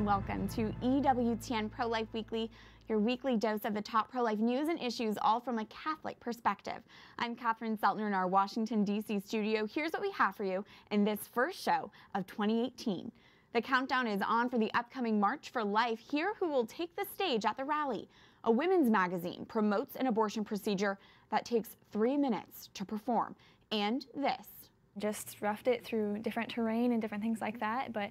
welcome to EWTN Pro-Life Weekly, your weekly dose of the top pro-life news and issues, all from a Catholic perspective. I'm Kathryn Feltner in our Washington, D.C. studio. Here's what we have for you in this first show of 2018. The countdown is on for the upcoming March for Life. Here who will take the stage at the rally. A women's magazine promotes an abortion procedure that takes 3 minutes to perform. And this. Just roughed it through different terrain and different things like that, but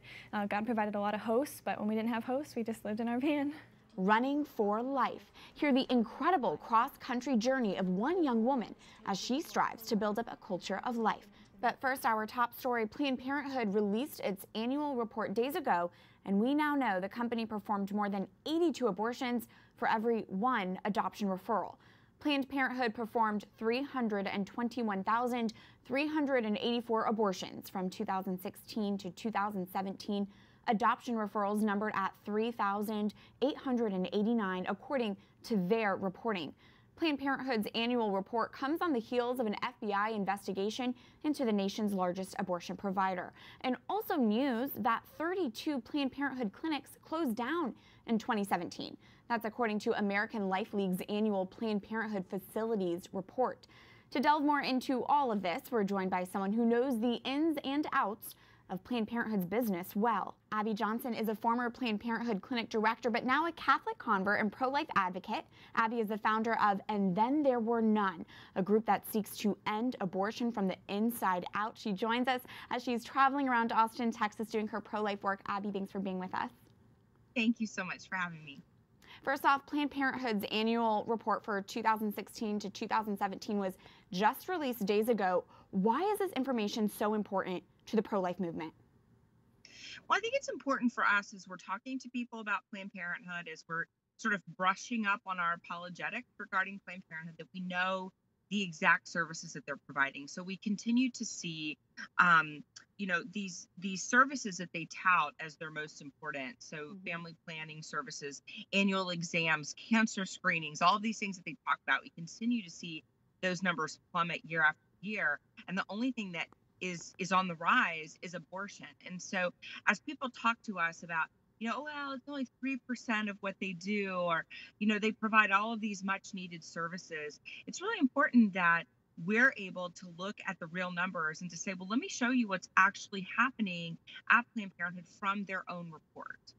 God provided a lot of hosts, but when we didn't have hosts, we just lived in our van. Running for life. Hear the incredible cross-country journey of one young woman as she strives to build up a culture of life. But first, our top story, Planned Parenthood released its annual report days ago, and we now know the company performed more than 82 abortions for every one adoption referral. Planned Parenthood performed 321,384 abortions from 2016 to 2017. Adoption referrals numbered at 3,889, according to their reporting. Planned Parenthood's annual report comes on the heels of an FBI investigation into the nation's largest abortion provider. And also news that 32 Planned Parenthood clinics closed down in 2017. That's according to American Life League's annual Planned Parenthood facilities report. To delve more into all of this, we're joined by someone who knows the ins and outs of Planned Parenthood's business well. Abby Johnson is a former Planned Parenthood clinic director, but now a Catholic convert and pro-life advocate. Abby is the founder of And Then There Were None, a group that seeks to end abortion from the inside out. She joins us as she's traveling around Austin, Texas, doing her pro-life work. Abby, thanks for being with us. Thank you so much for having me. First off, Planned Parenthood's annual report for 2016 to 2017 was just released days ago. Why is this information so important to the pro-life movement? Well, I think it's important for us as we're talking to people about Planned Parenthood, as we're sort of brushing up on our apologetics regarding Planned Parenthood, that we know the exact services that they're providing. So we continue to see, these services that they tout as their most important. So family planning services, annual exams, cancer screenings, all of these things that they talk about. We continue to see those numbers plummet year after year. And the only thing that is on the rise is abortion. And so as people talk to us about, well, it's only 3% of what they do, or, they provide all of these much needed services. It's really important that we're able to look at the real numbers and to say, well, let me show you what's actually happening at Planned Parenthood from their own report.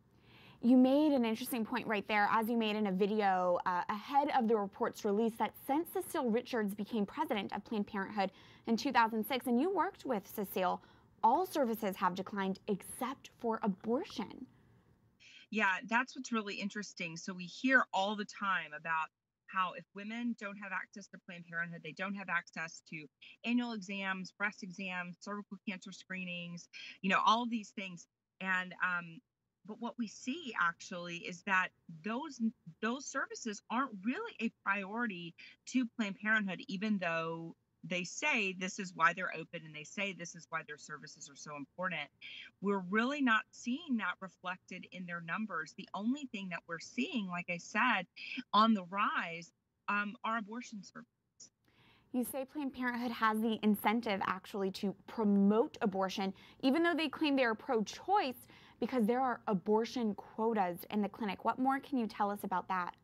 You made an interesting point right there, as you made in a video ahead of the report's release, that since Cecile Richards became president of Planned Parenthood in 2006, and you worked with Cecile, all services have declined except for abortion. Yeah, that's what's really interesting. So we hear all the time about how if women don't have access to Planned Parenthood, they don't have access to annual exams, breast exams, cervical cancer screenings, all of these things. And but what we see actually is that those services aren't really a priority to Planned Parenthood, even though they say this is why they're open and they say this is why their services are so important. We're really not seeing that reflected in their numbers. The only thing that we're seeing, like I said, on the rise are abortion services. You say Planned Parenthood has the incentive actually to promote abortion, even though they claim they are pro-choice, because there are abortion quotas in the clinic. What more can you tell us about that?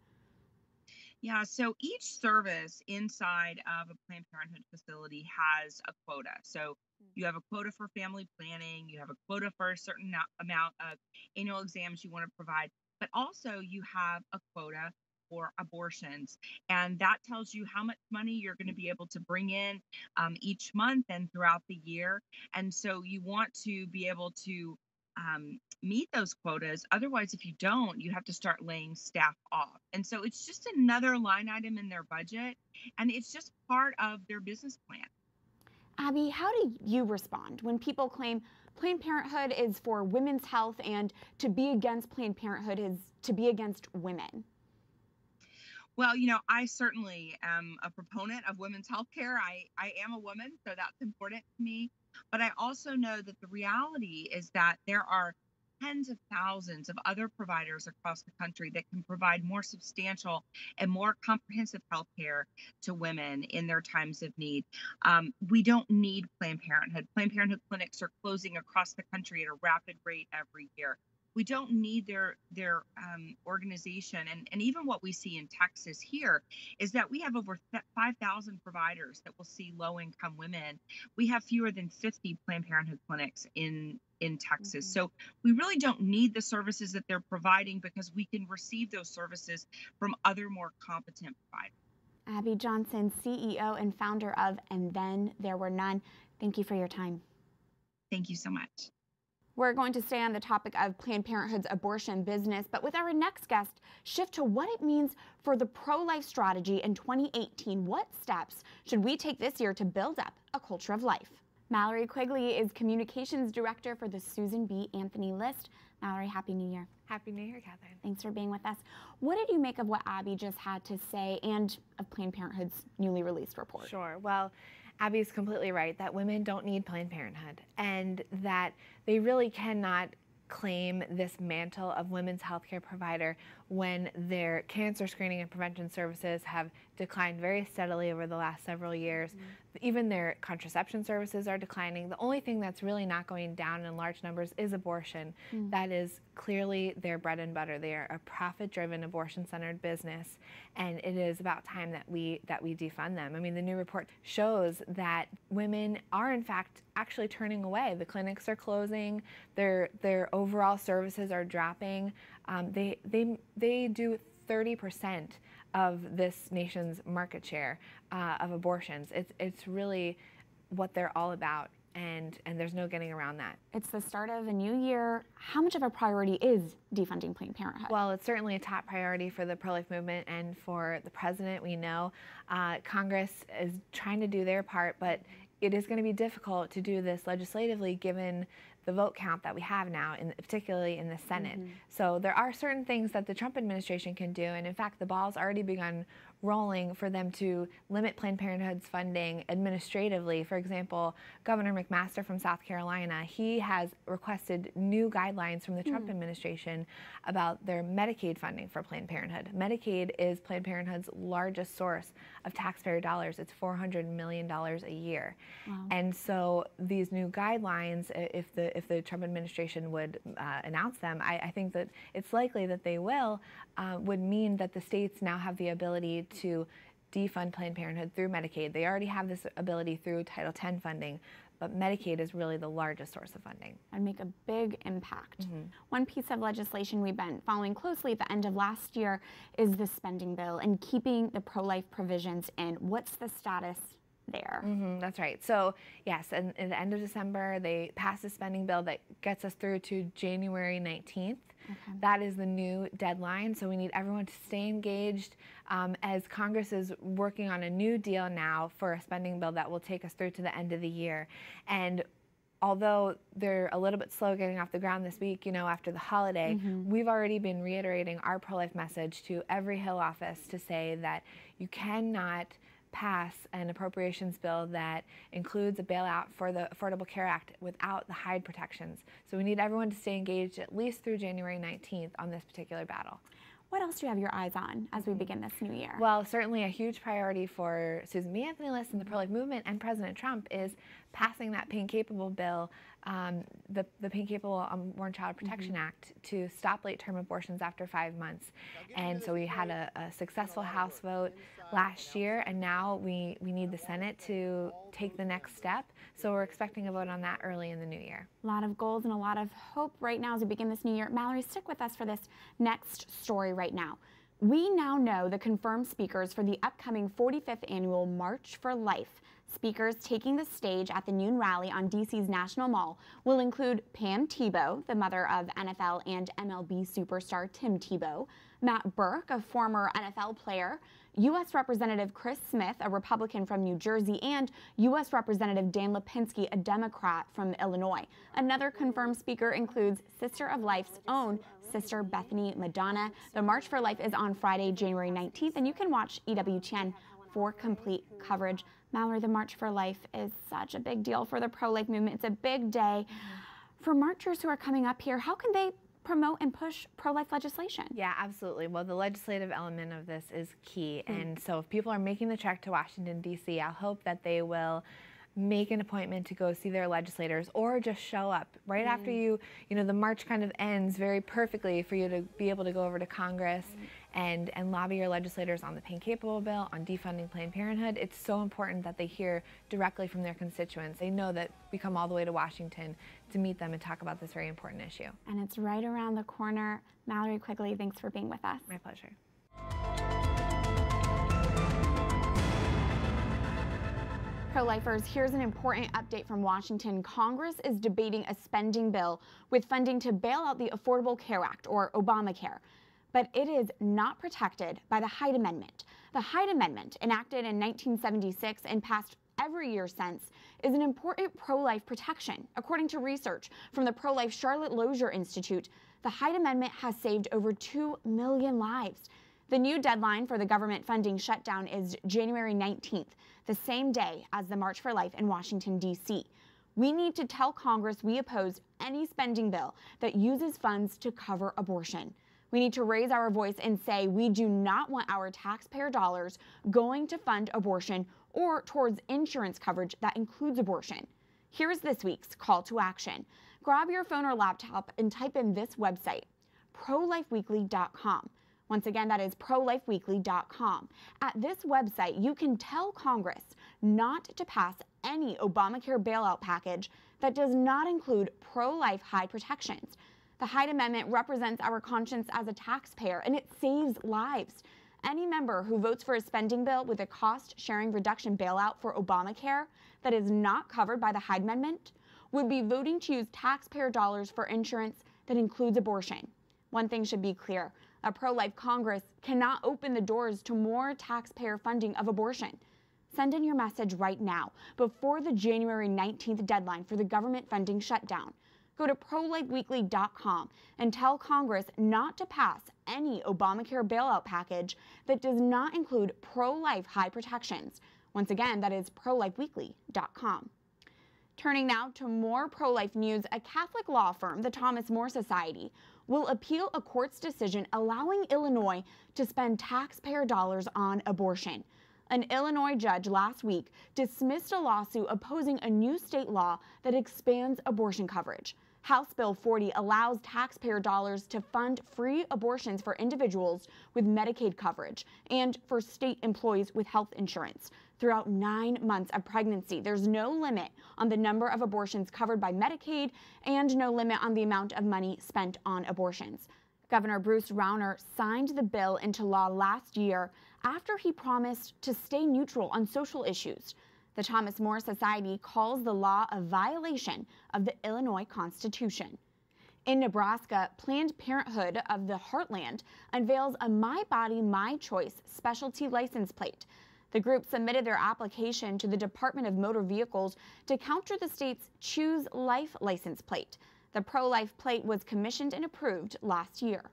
Yeah, so each service inside of a Planned Parenthood facility has a quota. So you have a quota for family planning, you have a quota for a certain amount of annual exams you want to provide, but also you have a quota for abortions. And that tells you how much money you're going to be able to bring in each month and throughout the year. And so you want to be able to meet those quotas. Otherwise, if you don't, you have to start laying staff off. And so it's just another line item in their budget, and it's just part of their business plan. Abby, how do you respond when people claim Planned Parenthood is for women's health and to be against Planned Parenthood is to be against women? Well, I certainly am a proponent of women's health care. I am a woman, so that's important to me. But I also know that the reality is that there are tens of thousands of other providers across the country that can provide more substantial and more comprehensive health care to women in their times of need. We don't need Planned Parenthood. Planned Parenthood clinics are closing across the country at a rapid rate every year. We don't need their organization. And even what we see in Texas here is that we have over 5,000 providers that will see low-income women. We have fewer than 50 Planned Parenthood clinics in Texas. So we really don't need the services that they're providing because we can receive those services from other more competent providers. Abby Johnson, CEO and founder of And Then There Were None. Thank you for your time. Thank you so much. We're going to stay on the topic of Planned Parenthood's abortion business, but with our next guest, shift to what it means for the pro-life strategy in 2018. What steps should we take this year to build up a culture of life? Mallory Quigley is Communications Director for the Susan B. Anthony List. Mallory, Happy New Year. Happy New Year, Kathryn. Thanks for being with us. What did you make of what Abby just had to say and of Planned Parenthood's newly released report? Sure. Well, Abby's completely right that women don't need Planned Parenthood and that they really cannot claim this mantle of women's healthcare provider when their cancer screening and prevention services have declined very steadily over the last several years. Even their contraception services are declining. The only thing that's really not going down in large numbers is abortion. That is clearly their bread and butter. They are a profit-driven, abortion-centered business, and it is about time that we defund them. I mean, the new report shows that women are, in fact, actually turning away. The clinics are closing. Their overall services are dropping. They do 30% of this nation's market share of abortions. It's really what they're all about, and there's no getting around that. It's the start of a new year. How much of a priority is defunding Planned Parenthood? Well, it's certainly a top priority for the pro-life movement and for the president. We know Congress is trying to do their part, but it is going to be difficult to do this legislatively given the vote count that we have now, particularly in the Senate. So there are certain things that the Trump administration can do, and in fact, the ball's already begun rolling for them to limit Planned Parenthood's funding administratively. For example, Governor McMaster from South Carolina, he has requested new guidelines from the Trump administration about their Medicaid funding for Planned Parenthood. Medicaid is Planned Parenthood's largest source of taxpayer dollars. It's $400 million a year. And so these new guidelines, if the Trump administration would announce them, I think that it's likely that they will, would mean that the states now have the ability to defund Planned Parenthood through Medicaid. They already have this ability through Title X funding, but Medicaid is really the largest source of funding. And make a big impact. One piece of legislation we've been following closely at the end of last year is the spending bill and keeping the pro-life provisions in. What's the status there? That's right. So yes, in the end of December, they passed a spending bill that gets us through to January 19th. That is the new deadline, so we need everyone to stay engaged as Congress is working on a new deal now for a spending bill that will take us through to the end of the year. And although they're a little bit slow getting off the ground this week, you know, after the holiday, we've already been reiterating our pro-life message to every Hill office to say that you cannot pass an appropriations bill that includes a bailout for the Affordable Care Act without the Hyde protections. So we need everyone to stay engaged at least through January 19th on this particular battle. What else do you have your eyes on as we begin this new year? Well, certainly a huge priority for Susan B. Anthony List and the pro-life movement and President Trump is passing that pain-capable bill, the Pain-Capable Unborn Child Protection Act, to stop late-term abortions after 5 months. And so we had a successful House vote last year, and now we need the Senate to take the next step. So we're expecting a vote on that early in the new year. A lot of goals and a lot of hope right now as we begin this new year. Mallory, stick with us for this next story right now. We now know the confirmed speakers for the upcoming 45th annual March for Life. Speakers taking the stage at the noon rally on DC's National Mall will include Pam Tebow, the mother of NFL and MLB superstar Tim Tebow, Matt Burke, a former NFL player, U.S. Representative Chris Smith, a Republican from New Jersey, and U.S. Representative Dan Lipinski, a Democrat from Illinois. Another confirmed speaker includes Sister of Life's own Sister Bethany Madonna. The March for Life is on Friday, January 19th, and you can watch EWTN for complete coverage. Mallory, the March for Life is such a big deal for the pro-life movement. It's a big day. For marchers who are coming up here, how can they promote and push pro-life legislation? Yeah, absolutely. Well, the legislative element of this is key. And so if people are making the trek to Washington, D.C., I'll hope that they will make an appointment to go see their legislators, or just show up right after you know, the march kind of ends very perfectly for you to be able to go over to Congress and lobby your legislators on the Paying Capable bill, on defunding Planned Parenthood. It's so important that they hear directly from their constituents. They know that we come all the way to Washington to meet them and talk about this very important issue. And it's right around the corner. Mallory Quigley, thanks for being with us. My pleasure. Pro-lifers, here's an important update from Washington. Congress is debating a spending bill with funding to bail out the Affordable Care Act, or Obamacare. But it is not protected by the Hyde Amendment. The Hyde Amendment, enacted in 1976 and passed every year since, is an important pro-life protection. According to research from the pro-life Charlotte Lozier Institute, the Hyde Amendment has saved over 2 million lives. The new deadline for the government funding shutdown is January 19th, the same day as the March for Life in Washington, D.C. We need to tell Congress we oppose any spending bill that uses funds to cover abortion. We need to raise our voice and say we do not want our taxpayer dollars going to fund abortion or towards insurance coverage that includes abortion. Here's this week's call to action. Grab your phone or laptop and type in this website, prolifeweekly.com. Once again, that is prolifeweekly.com. At this website, you can tell Congress not to pass any Obamacare bailout package that does not include pro-life Hyde protections. The Hyde Amendment represents our conscience as a taxpayer, and it saves lives. Any member who votes for a spending bill with a cost-sharing reduction bailout for Obamacare that is not covered by the Hyde Amendment would be voting to use taxpayer dollars for insurance that includes abortion. One thing should be clear. A pro-life Congress cannot open the doors to more taxpayer funding of abortion. Send in your message right now, before the January 19th deadline for the government funding shutdown. Go to prolifeweekly.com and tell Congress not to pass any Obamacare bailout package that does not include pro-life Hyde protections. Once again, that is prolifeweekly.com. Turning now to more pro-life news, a Catholic law firm, the Thomas More Society, will appeal a court's decision allowing Illinois to spend taxpayer dollars on abortion. An Illinois judge last week dismissed a lawsuit opposing a new state law that expands abortion coverage. House Bill 40 allows taxpayer dollars to fund free abortions for individuals with Medicaid coverage and for state employees with health insurance. Throughout 9 months of pregnancy, there's no limit on the number of abortions covered by Medicaid and no limit on the amount of money spent on abortions. Governor Bruce Rauner signed the bill into law last year after he promised to stay neutral on social issues. The Thomas More Society calls the law a violation of the Illinois Constitution. In Nebraska, Planned Parenthood of the Heartland unveils a My Body, My Choice specialty license plate. The group submitted their application to the Department of Motor Vehicles to counter the state's Choose Life license plate. The pro-life plate was commissioned and approved last year.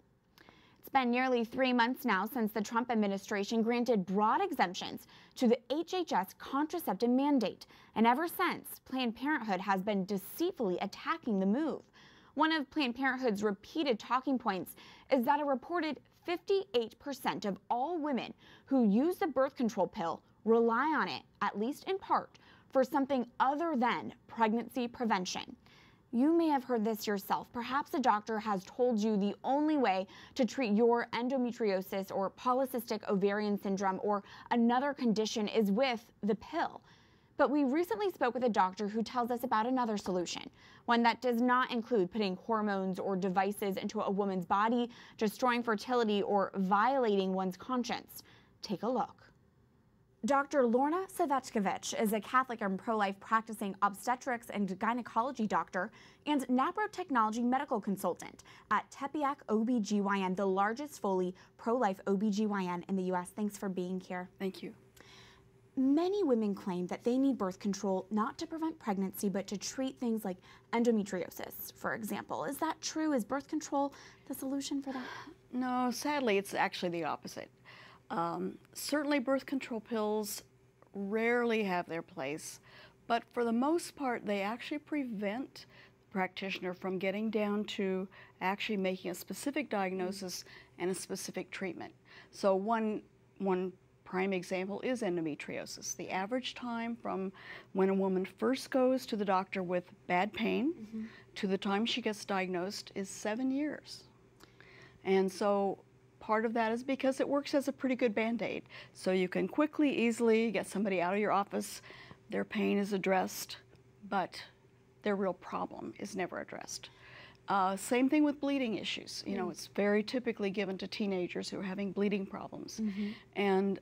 It's been nearly 3 months now since the Trump administration granted broad exemptions to the HHS contraceptive mandate, and ever since, Planned Parenthood has been deceitfully attacking the move. One of Planned Parenthood's repeated talking points is that a reported 58% of all women who use the birth control pill rely on it, at least in part, for something other than pregnancy prevention. You may have heard this yourself. Perhaps a doctor has told you the only way to treat your endometriosis or polycystic ovarian syndrome or another condition is with the pill. But we recently spoke with a doctor who tells us about another solution, one that does not include putting hormones or devices into a woman's body, destroying fertility, or violating one's conscience. Take a look. Dr. Lorna Kovitch is a Catholic and pro-life practicing obstetrics and gynecology doctor and NaPro technology medical consultant at Tepeyac OBGYN, the largest fully pro-life OBGYN in the U.S. Thanks for being here. Thank you. Many women claim that they need birth control not to prevent pregnancy, but to treat things like endometriosis, for example. Is that true? Is birth control the solution for that? No, sadly, it's actually the opposite. Certainly birth control pills rarely have their place, but for the most part, they actually prevent the practitioner from getting down to actually making a specific diagnosis and a specific treatment. So one prime example is endometriosis. The average time from when a woman first goes to the doctor with bad pain to the time she gets diagnosed is 7 years. And so part of that is because it works as a pretty good Band-Aid. So you can quickly, easily get somebody out of your office, their pain is addressed, but their real problem is never addressed. Same thing with bleeding issues. You know, it's very typically given to teenagers who are having bleeding problems. And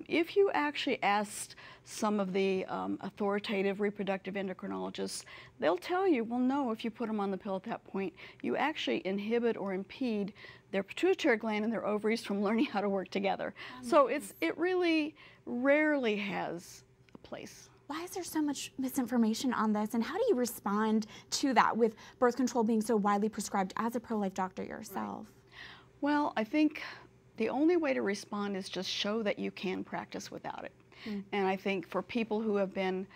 if you actually asked some of the authoritative reproductive endocrinologists, they'll tell you, well, no, if you put them on the pill at that point, you actually inhibit or impede their pituitary gland and their ovaries from learning how to work together. So it really rarely has a place. Why is there so much misinformation on this, and how do you respond to that with birth control being so widely prescribed as a pro-life doctor yourself? Well, I think the only way to respond is just show that you can practice without it. And I think for people who have been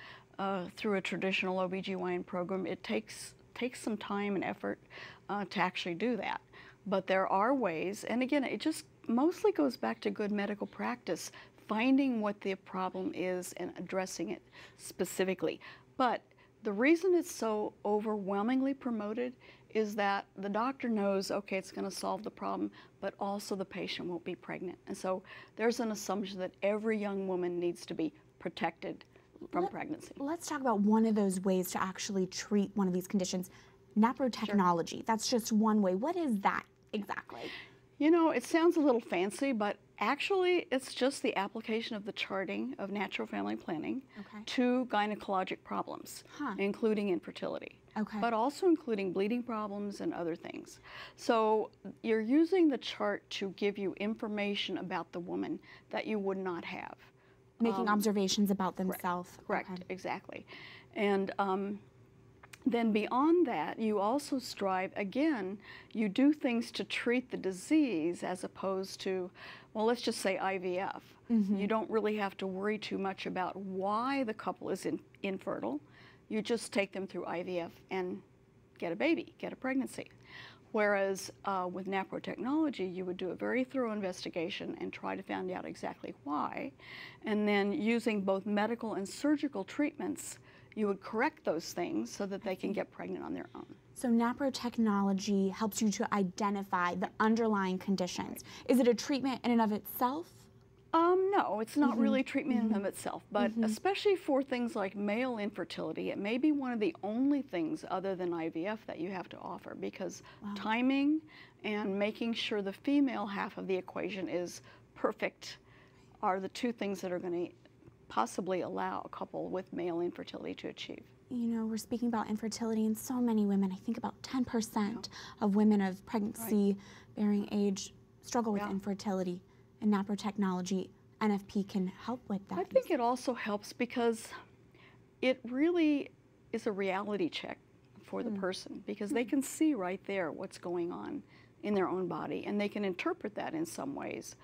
through a traditional OBGYN program, it takes some time and effort to actually do that. But there are ways, and again, it just mostly goes back to good medical practice, finding what the problem is and addressing it specifically. But the reason it's so overwhelmingly promoted is that the doctor knows, okay, it's going to solve the problem, but also the patient won't be pregnant. And so there's an assumption that every young woman needs to be protected from pregnancy. Let's talk about one of those ways to actually treat one of these conditions, NaPro technology. Sure. That's just one way. What is that exactly? You know, it sounds a little fancy, but actually it's just the application of the charting of natural family planning to gynecologic problems, including infertility, but also including bleeding problems and other things. So you're using the chart to give you information about the woman that you would not have. Making observations about themselves. Correct, exactly. And then beyond that, you also strive, again, you do things to treat the disease as opposed to, well, let's just say IVF. You don't really have to worry too much about why the couple is infertile. You just take them through IVF and get a baby, get a pregnancy. Whereas with NaPro technology, you would do a very thorough investigation and try to find out exactly why. And then using both medical and surgical treatments, you would correct those things so that they can get pregnant on their own. So NaPro technology helps you to identify the underlying conditions. Is it a treatment in and of itself? No, it's not really treatment in and of itself, but especially for things like male infertility, it may be one of the only things other than IVF that you have to offer, because timing and making sure the female half of the equation is perfect are the two things that are going to possibly allow a couple with male infertility to achieve. You know, we're speaking about infertility, and so many women, I think about 10% of women of pregnancy-bearing age struggle with infertility, and NaPro technology, NFP, can help with that. I think it also helps because it really is a reality check for the person, because they can see right there what's going on in their own body, and they can interpret that in some ways.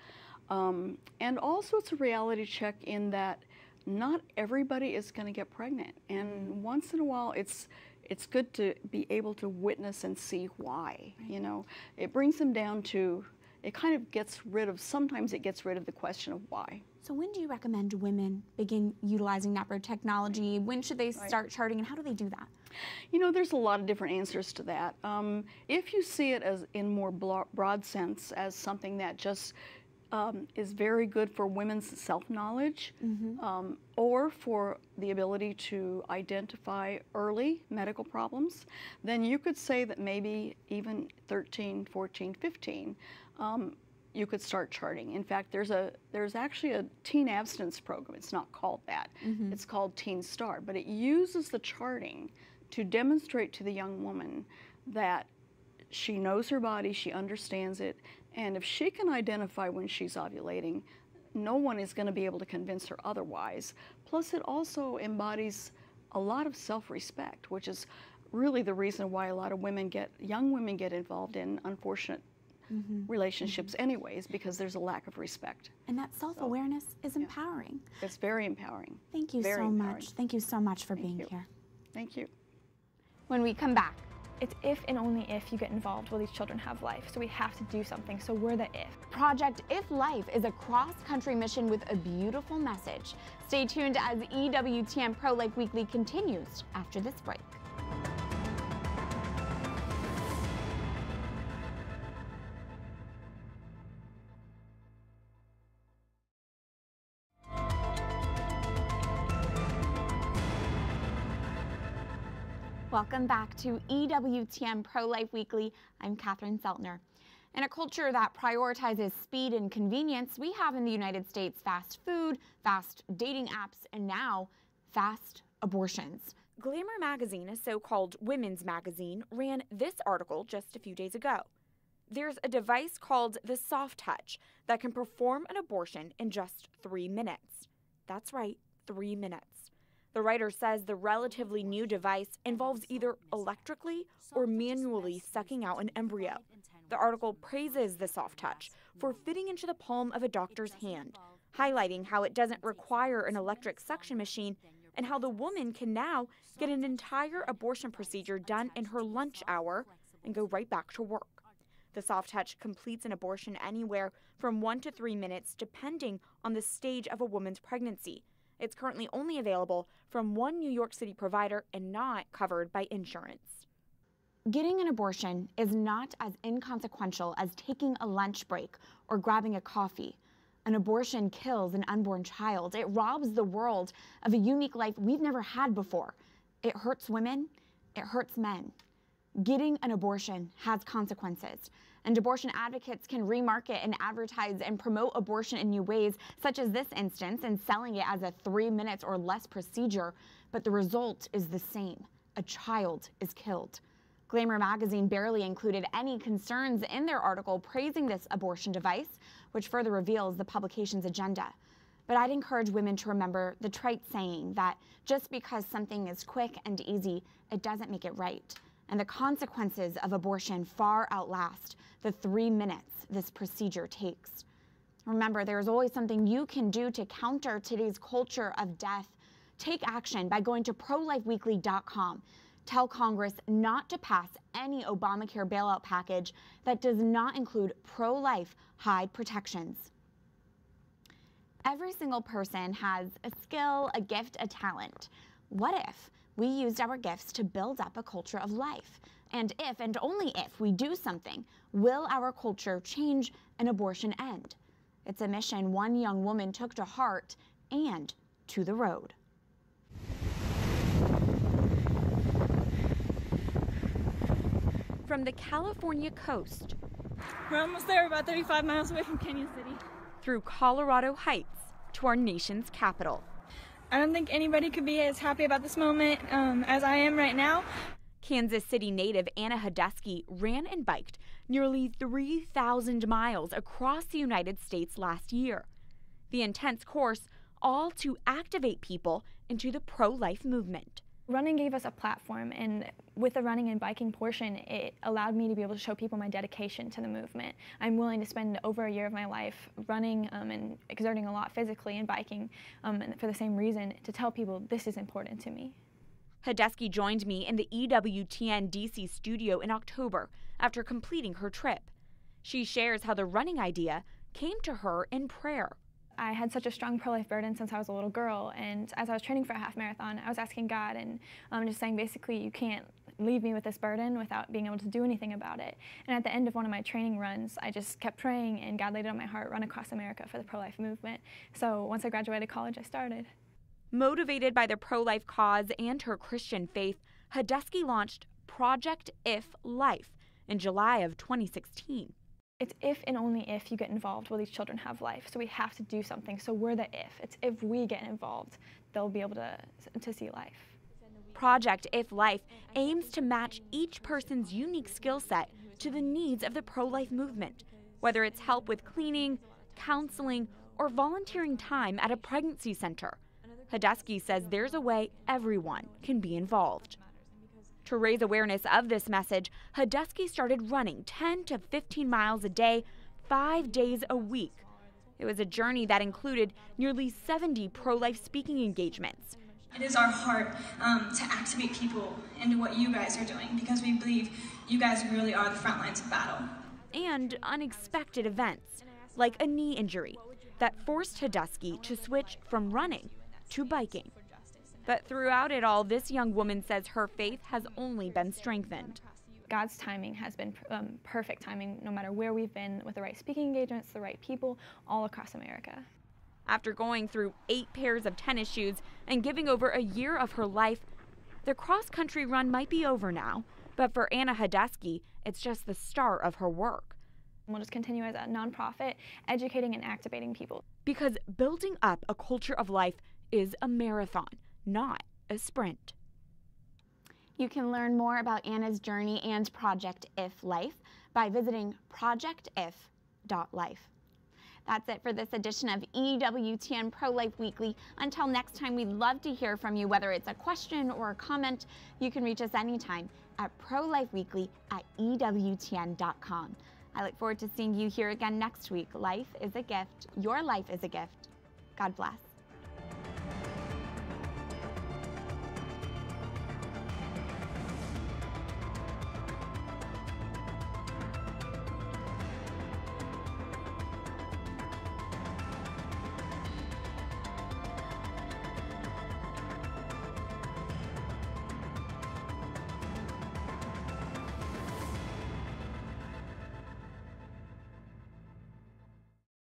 And also it's a reality check in that not everybody is going to get pregnant, and once in a while it's good to be able to witness and see why. You know, it brings them down to, it kind of gets rid of, sometimes it gets rid of the question of why. So when do you recommend women begin utilizing NaPro technology? When should they start charting, and how do they do that? You know, there's a lot of different answers to that. If you see it as in more broad sense as something that just is very good for women's self-knowledge, or for the ability to identify early medical problems, then you could say that maybe even 13, 14, 15, you could start charting. In fact, there's actually a teen abstinence program. It's not called that. It's called Teen Star, but it uses the charting to demonstrate to the young woman that she knows her body, she understands it, and if she can identify when she's ovulating, no one is going to be able to convince her otherwise. Plus, it also embodies a lot of self-respect, which is really the reason why a lot of young women get involved in unfortunate relationships anyways, because there's a lack of respect. And that self-awareness is empowering. It's very empowering. Thank you so much. Thank you so much for being here. Thank you. When we come back, It's if and only if you get involved will these children have life. So we have to do something. So we're the if. Project If Life is a cross-country mission with a beautiful message. Stay tuned as EWTN Pro-Life Weekly continues after this break. Welcome back to EWTN Pro-Life Weekly. I'm Kathryn Feltner. In a culture that prioritizes speed and convenience, we have in the United States fast food, fast dating apps, and now fast abortions. Glamour magazine, a so-called women's magazine, ran this article just a few days ago. There's a device called the Soft Touch that can perform an abortion in just 3 minutes. That's right, 3 minutes. The writer says the relatively new device involves either electrically or manually sucking out an embryo. The article praises the Soft Touch for fitting into the palm of a doctor's hand, highlighting how it doesn't require an electric suction machine and how the woman can now get an entire abortion procedure done in her lunch hour and go right back to work. The Soft Touch completes an abortion anywhere from 1 to 3 minutes, depending on the stage of a woman's pregnancy. It's currently only available from one New York City provider and not covered by insurance. Getting an abortion is not as inconsequential as taking a lunch break or grabbing a coffee. An abortion kills an unborn child. It robs the world of a unique life we've never had before. It hurts women. It hurts men. Getting an abortion has consequences, and abortion advocates can remarket and advertise and promote abortion in new ways, such as this instance, and selling it as a 3 minutes or less procedure, but the result is the same. A child is killed. Glamour magazine barely included any concerns in their article praising this abortion device, which further reveals the publication's agenda. But I'd encourage women to remember the trite saying that just because something is quick and easy, it doesn't make it right. And the consequences of abortion far outlast the 3 minutes this procedure takes. Remember, there is always something you can do to counter today's culture of death. Take action by going to ProLifeWeekly.com. Tell Congress not to pass any Obamacare bailout package that does not include pro-life high protections. Every single person has a skill, a gift, a talent. What if we used our gifts to build up a culture of life? And if, and only if, we do something, will our culture change and abortion end? It's a mission one young woman took to heart and to the road. From the California coast, we're almost there, about 35 miles away from Canyon City, through Colorado Heights to our nation's capital. I don't think anybody could be as happy about this moment as I am right now. Kansas City native Anna Hudesky ran and biked nearly 3,000 miles across the United States last year. The intense course, all to activate people into the pro-life movement. Running gave us a platform, and with the running and biking portion, it allowed me to be able to show people my dedication to the movement. I'm willing to spend over a year of my life running and exerting a lot physically and biking and for the same reason, to tell people this is important to me. Hudesky joined me in the EWTN DC studio in October after completing her trip. She shares how the running idea came to her in prayer. I had such a strong pro-life burden since I was a little girl, and as I was training for a half marathon, I was asking God and just saying, basically, you can't leave me with this burden without being able to do anything about it. And at the end of one of my training runs, I just kept praying, and God laid it on my heart, run across America for the pro-life movement. So once I graduated college, I started. Motivated by the pro-life cause and her Christian faith, Hudesky launched Project If Life in July of 2016. It's if and only if you get involved will these children have life. So we have to do something. So we're the if. It's if we get involved, they'll be able to see life. Project If Life aims to match each person's unique skill set to the needs of the pro-life movement, whether it's help with cleaning, counseling, or volunteering time at a pregnancy center. Hudesky says there's a way everyone can be involved. To raise awareness of this message, Hudesky started running 10 to 15 miles a day, 5 days a week. It was a journey that included nearly 70 pro-life speaking engagements. It is our heart to activate people into what you guys are doing, because we believe you guys really are the front lines of battle. And unexpected events, like a knee injury that forced Hudusky to switch from running to biking. But throughout it all, this young woman says her faith has only been strengthened. God's timing has been perfect timing, no matter where we've been, with the right speaking engagements, the right people, all across America. After going through 8 pairs of tennis shoes and giving over a year of her life, the cross-country run might be over now. But for Anna Hudusky, it's just the start of her work. We'll just continue as a nonprofit, educating and activating people. Because building up a culture of life is a marathon, not a sprint. You can learn more about Anna's journey and Project If Life by visiting projectif.life. That's it for this edition of EWTN Pro-Life Weekly. Until next time, we'd love to hear from you, whether it's a question or a comment. You can reach us anytime at prolifeweekly@ewtn.com. I look forward to seeing you here again next week. Life is a gift. Your life is a gift. God bless.